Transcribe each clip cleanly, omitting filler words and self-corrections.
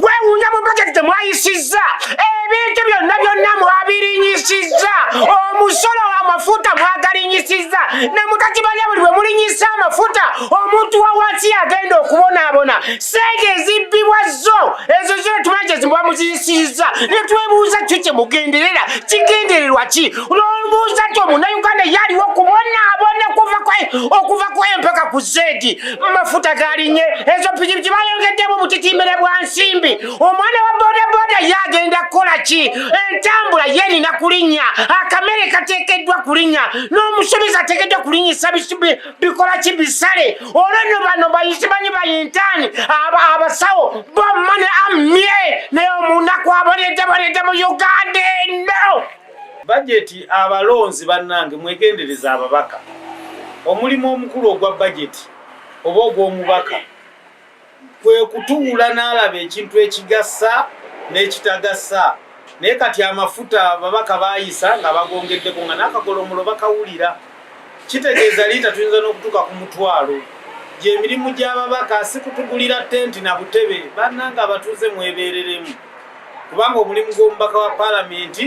Weewuunya mu budget temwayisizza ebintu byonna mwabirinyisizza omusolo w'amafuta mwagalinyisizza ne mutakimanya buli bwe mulinyisa amafuta omuntu wa wansi agenda okubonaabona sente ezibbibwa zo ezo zino tumanyi ezimbwa muziyisizza ne twebuuza kyo kye mugenderera kigendererwa ki n'olubuuza ti omunnayuganda yaliwo okubonaabona okuva ku empaka ku zeedi mafuta galinye ezo pikipiki bayongeddemu butitimbere bwa nsimbi omwana wa bodaboda yagenda kukola ki entambula yenina kulinnya akamere kateekeddwa kulinnya n'omusomizi ateekeddwa kulinyisa bikola ki bisale olweno bano bayisimanyi bayintaani abasawo bomane amye naye omunaku abonedde mu uganda eno bajeti abalonzi bannange mwegendereza ababaka omulimu omukulu ogwa bajeti oba ogw'omubaka kwe kutuula n'alaba ekintu ekigasa n'ekitagasa naye kati amafuta ababaka bayisa nga bagongeddeko nga n'akagolomulo bakawulira kitegeeza liita tuyinza n'okutuuka ku mutwalo gy'emirimu gy'ababaka si kutugulira tenti na butebe bannange abatuuze mwebeereremu kubanga omulimu gw'omubaka wa paalamenti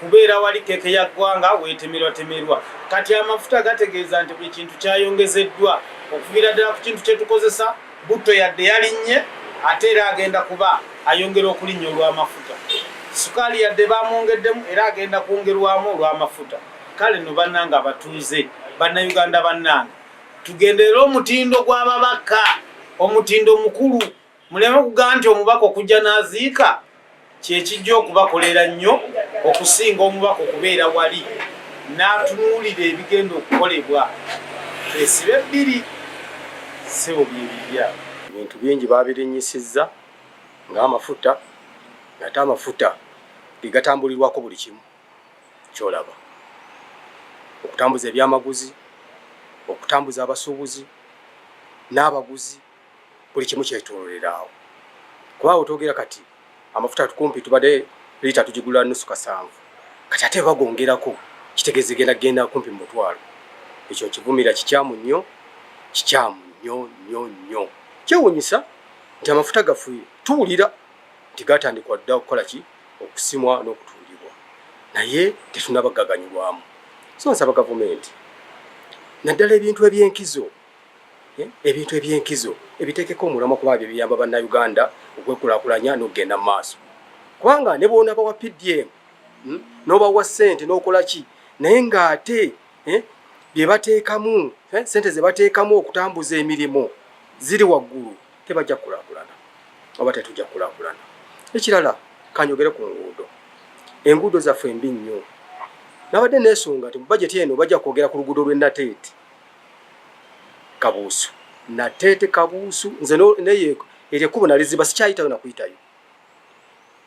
kubeera wali keke ya ggwanga weetemerwatemerwa kati amafuta gategeeza nti buli kintu kyayongezeddwa okuviira ddala ku kintu kye tukozesa butto yadde yalinnye ate era agenda kuba ayongera okulinnya olw'amafuta sukaali yadde bamwongeddemu era agenda kwongerwamu olw'amafuta kale no bannange abatuuze bannayuganda bannange tugenderera omutindo gw'ababaka omutindo mukulu muleme kugamba nti omubaka okujja n'aziika kyekijja okubakolera nnyo okusinga omubaka okubeera wali n'atunuulira ebigenda okukolebwa twesibe ebbiri sebo byebirya ebintu bingi babirinyisizza ng'amafuta ate amafuta gegatambulirwako buli kimu kyolaba okutambuza ebyamaguzi okutambuza abasuubuzi n'abaguzi buli kimu kyetoololera awo kubaawo twogera kati amafuta tukumpi tubadde liita tugigula nusu kasanvu kati ate bagongerako kitegeeza genda kumpi mu mutwalo ekyo kivumira kikyamu nnyo kyewuunyisa nti amafuta gaffe tuwulira nti gatandikwa dda okukola ki okusimwa n'okutundibwa naye tetunabagaganyulwamu so nsaba gavumenti naddala ebintu ebyenkizo ebiteekeko omulamwa kuba byo biyamba bannayuganda okwekulaakulanya n'okugenda mu maaso kubanga ne boona bawa PDM n'obawa ssente n'okola ki naye ng'ate bye bateekamu ssente ze bateekamu okutambuza emirimu ziri waggulu tebajja kukulaakulana oba tetujja kukulaakulana ekirala kanyogere ku nguudo enguudo zaffe mbi nnyo nabadde neesonga nti mu bajeti eno bajja kwogera ku luguudo lw'e Nateete Kabuusu Nateete Kabuusu nze naye eryo ekkubo naliziba sikyayitayo nakuyitayo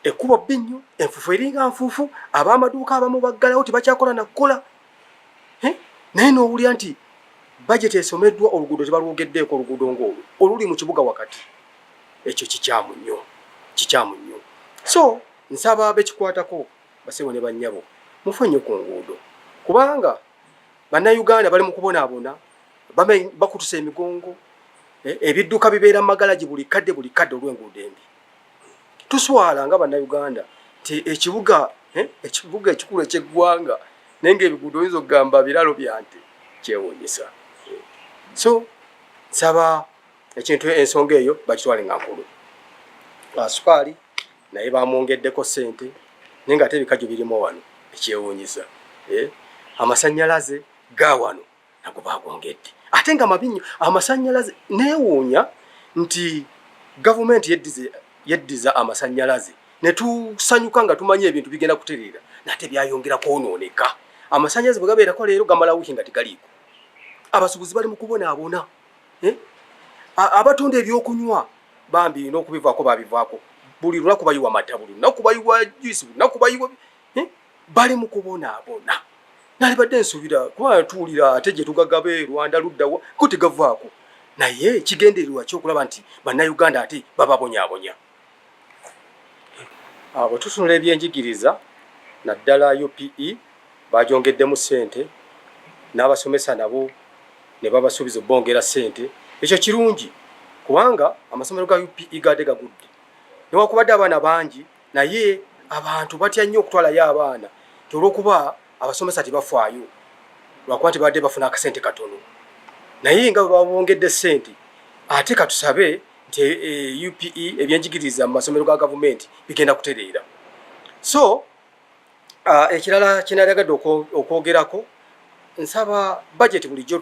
ekkubo bbi nnyo enfuufu eringa nfuufu ab'amaduuka abamu baggalawo tebakyakola nakukola naye n'owulira nti bajeti esomeddwa oluguudo tebalwogeddeeko oluguudo ng'olwo oluli mu kibuga wakati ekyo kikyamu nnyo so nsaba abekikwatako basebo ne bannyabo mufe nnyo ku nguudo kubanga bannayuganda bali mu kubonaabona bakutusa emigongo ebidduka bibeera mu magalagi buli kadde olw'enguudo embi tuswala nga bannayuganda nti ekibuga ekikulu eky'eggwanga naye ng'ebiguudo oyinza okugamba biralo byante kyewuunyisa so nsaba ekintu ensonga eyo bakitwale nga nkulu sukaali naye bamwongeddeko ssente naye ng'ate ebikajjo birimu wano ekyewuunyisa amasannyalaze ga wano nago bagongedde ate nga mabinyo amasannyalaze neewuunya nti gavumenti yeddiza amasannyalaze ne tusanyuka nga tumanye ebintu bigenda kutereera nate byayongera kwonooneka amasannyalaze bwe gabeerako leero gamala wiiki nga tegaliiko abasuubuzi bali mu kubonaabona abatunda ebyokunywa bambi n'okubivaako babivaako buli lunaku bayiwa mata buli lunaku bayiwa juisi buli lunaku bayiwa bali mu kubonaabona nalibadde nsuubira kuba tuwulira ate gye tugagabe Rwanda luddawa ko tegavaako naye kigendererwa kyokulaba nti bannayuganda ate bababonyaabonya bwe tutunula ebyenjigiriza naddala UPE bagyongeddemu ssente n'abasomesa nabo ne babasuubiza obbongera ssente ekyo kirungi kubanga amasomero ga UPE gadde gagudde newakubadde abaana bangi naye abantu batya nnyo okutwalayo abaana olw'okuba abasomesa tebafaayo lwakuba tebadde bafuna akasente katono naye nga babongedde ssente ate katusabe nti UPE ebyenjigiriza mu masomero ga gavumenti bigenda kutereera so ekirala kinalagadde okwogerako nsaba budget bulijjo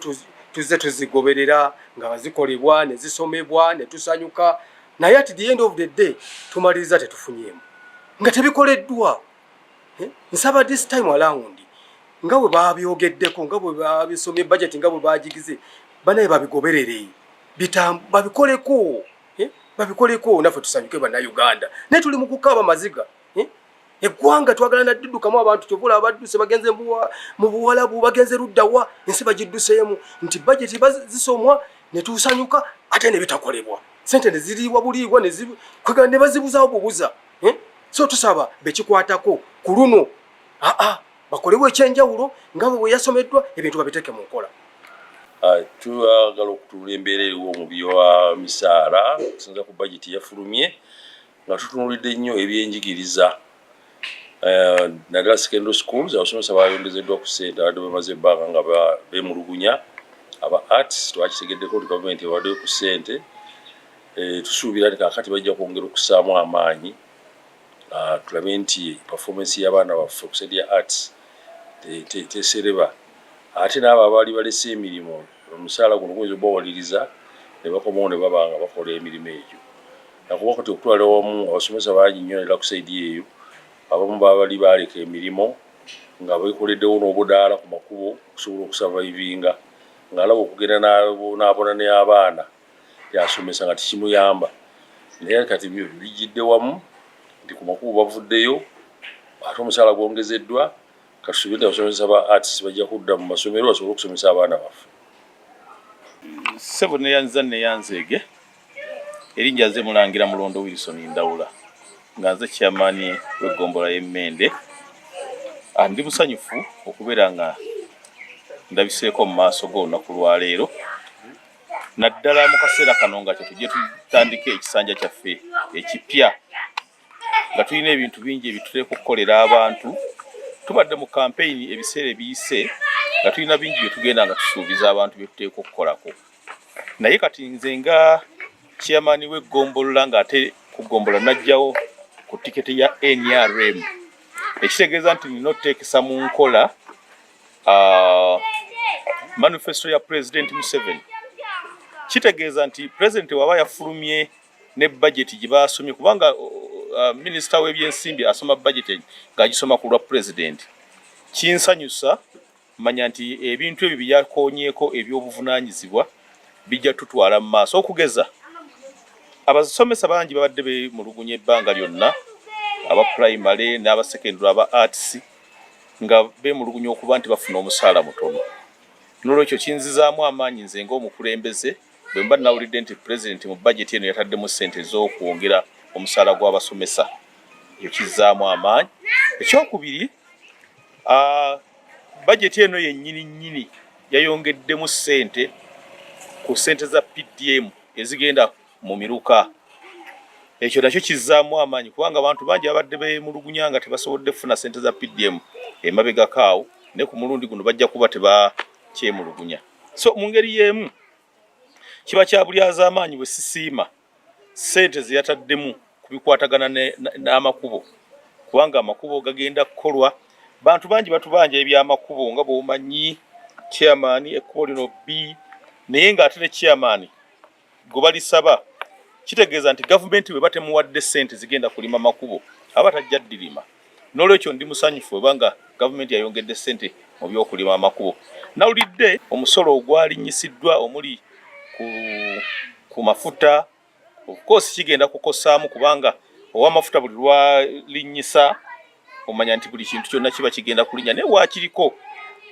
tuzze tuzigoberera nga zikolebwa ne zisomebwa ne tusanyuka naye at the end of the day tumaliriza tetufunyeemu nga tebikoleddwa nsaba this time around nga bwe babyogeddeko nga bwe babisomye budget nga bwe bagigize banaye babigoberere babikoleko naffe tusanyuke bannayuganda naye tuli mu kukaaba maziga eggwanga twagala naddudukamu abantu kyovula abadduse bagenze mu Buwalabu bagenze luddawa ensi bagidduseemu nti budget bazisomwa ne tusanyuka ate ne bitakolebwa sente ne ziriibwa buliibwa ne bazibuzaawo bubuza so tusaba bekikwatako ku luno bakolebwa ekyenjawulo nga bwe yasomeddwa ebintu babiteeke mu nkola tuyagala okutuula embeera eriwo mu bya misaala okusinza ku budget yafulumye nga tutunuulidde nnyo ebyenjigiriza naddala secondary schools abasomesa bayongezeddwa ku ssente abadde bamaze ebbanga nga beemulugunya aba arts twakitegeddeko nti gavumenti ewaddeyo ku ssente tusuubira nti kaakati bajja kwongera okussaamu amaanyi tulabe nti performance y'abaana baffe ku side ya arts tesereba ate n'abo abaali balese emirimu omusaala guno guyinza obbawaliriza ne bakomawo ne baba nga bakola emirimu egyo nakuba kati okutwala wamu abasomesa bangi nnyo era ku saidi eyo abamu baabali baaleka emirimu nga beekoleddewo n'obudaala ku makubo okusobola okusavaivinga ng'alaba okugenda n'abona n'abaana yasomesa nga tikimuyamba naye kati bijjidde wamu nti ku makubo bavuddeyo ate omusaala gwongezeddwa katusuubire nti abasomesa ba arts bajja kudda mu masomero basobole okusomesa abaana baffe. Ssebo neyanzeege erinnya nze Mulangira Mulondo Wilson Ndawula nga nze chairman w'eggombolola y'Emmende. Ndi musanyufu okubeera nga ndabiseeko mu maaso g'olunaku lwa leero naddala mu kaseera kano nga tujje tutandike ekisanja kyaffe ekipya nga tulina ebintu bingi ebituteeka okukolera abantu. Tubadde mu campaign ebiseera ebiyise nga tulina bingi bye tugenda nga tusuubiza abantu bye tuteeka okukolako naye kati nze nga chairman w'eggombolola ng'ate ku ggombola najjawo ku tiketi ya NRM ekitegeeza nti nina okuteekesa mu nkola manifesto ya President Museveni. Kitegeeza nti President waba yafulumye ne budget gye baasomye kubanga Minister w'ebyensimbi asoma budget ng'agisoma ku lwa President. Kinsanyusa manya nti ebintu ebyo byakoonyeeko ebyobuvunaanyizibwa bijja tutwala mu maaso okugeza abasomesa bangi babadde beemulugunya ebbanga lyonna aba primary n'aba secondary aba arts nga beemulugunya okuba nti bafuna omusaala mutono. N'olwekyo kinzizaamu amaanyi nze ng'omukulembeze bwe mba nawulidde nti President mu budget eno yataddemu ssente z'okwongera omusaala gw'abasomesa ekyo kizzaamu amaanyi. Ekyokubiri budget eno yennyini yayongeddemu ssente ku ssente za PDM ezigenda mu miruka. Ekyo nakyo kizzaamu amaanyi kubanga abantu bangi abadde beemulugunya nga tebasobodde kufuna ssente za PDM emabegakaawo ne ku mulundi guno bajja kuba tebakyemulugunya. So mu ngeri y'emu kiba kya bulyaza amaanyi bwe sisiima ssente ze yataddemu ku bikwatagana n'amakubo kubanga amakubo gagenda kukolwa bantu bangi batubanja ebyamakubo nga bw'omanyi chairman ekkubo lino B naye ng'ate ne chairman gwe balisaba kitegeeza nti gavumenti bwe batemuwadde ssente zigenda kulima makubo aba tajja ddirima. N'olwekyo ndi musanyufu obanga gavumenti yayongedde ssente mu by'okulima amakubo. Nawulidde omusolo ogwalinyisiddwa omuli ku mafuta of course kigenda kukosaamu kubanga ow'amafuta buli lwalinyisa omanya nti buli kintu kyonna kiba kigenda kulinya naye waakiriko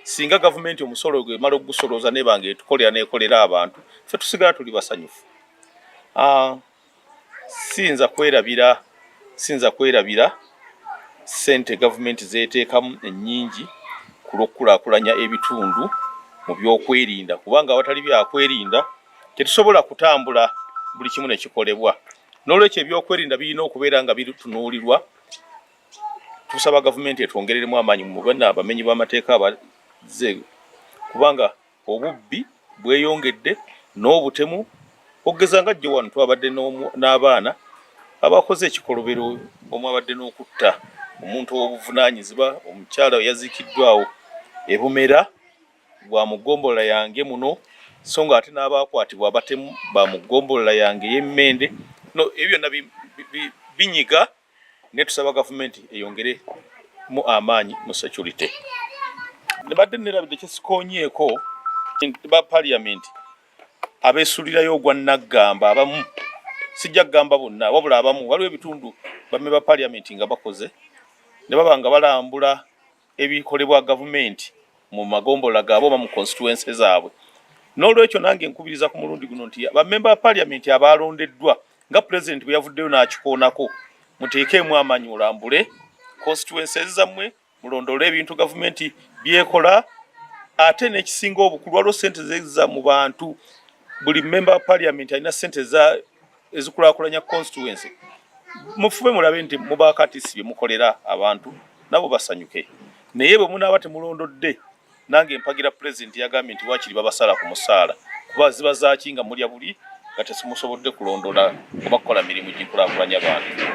singa gavumenti omusolo gwe emala okugusolooza nebanga etukolera neekolera abantu ffe tusigala tuli basanyufu. Siyinza kwerabira ssente gavumenti zeeteekamu ennyingi ku lw'okukulaakulanya ebitundu mu by'okwerinda kubanga awatali byakwerinda tetusobola kutambula buli kimu ne kikolebwa. N'olwekyo ebyokwerinda birina okubeera nga bitunuulirwa. Tusaba gavumenti etwongereremu amaanyi mu bana abamenyi b'amateeka abazze, kubanga obubbi bweyongedde n'obutemu. Okugeza nga jjo wano twabadde n'abaana abakoze ekikolobero, omwabadde n'okutta omuntu w'obuvunaanyizibwa, omukyala yaziikiddwawo e Bumera bwa mugombolola yange muno, so nga ate n'abaakwatibwa abatemu ba mugombolola yange y'Emmende. No, ebyo byonna binyiga, ne tusaba gavumenti eyongere mu amaanyi mu security. Nebadde nerabidde kyesikonyeeko ba parliament abeesulirayo ogwa Naggamba abamu, sijja kugamba bonna wabula abamu, waliwo ebitundu bamme ba parliament nga bakoze ne baba nga balambula ebikolebwa gavumenti mu magombolola gaabwe oba mu constituency zaabwe. N'olwekyo nange nkubiriza ku mulundi guno nti bammemba ba parliament abalondeddwa nga president bwe yavuddeyo n'akikoonako, muteekeemu amaanyi mulambule constituencies zammwe, mulondole ebintu gavumenti byekola. Ate n'ekisinga obukulu, waliwo ssente zeza mu bantu. Buli member wa parliament alina ssente ezikulaakulanya constituency. Mufube mulabe nti mubaakatisi bye mukolera abantu nabo basanyuke. Naye bwe munaaba temulondodde, nange mpagira president yagambye nti waakiri babasala ku musaala, kuba ziba zaaki nga mulya buli nga temusobodde kulondola oba kukola mirimu gikulaakulanya abantu.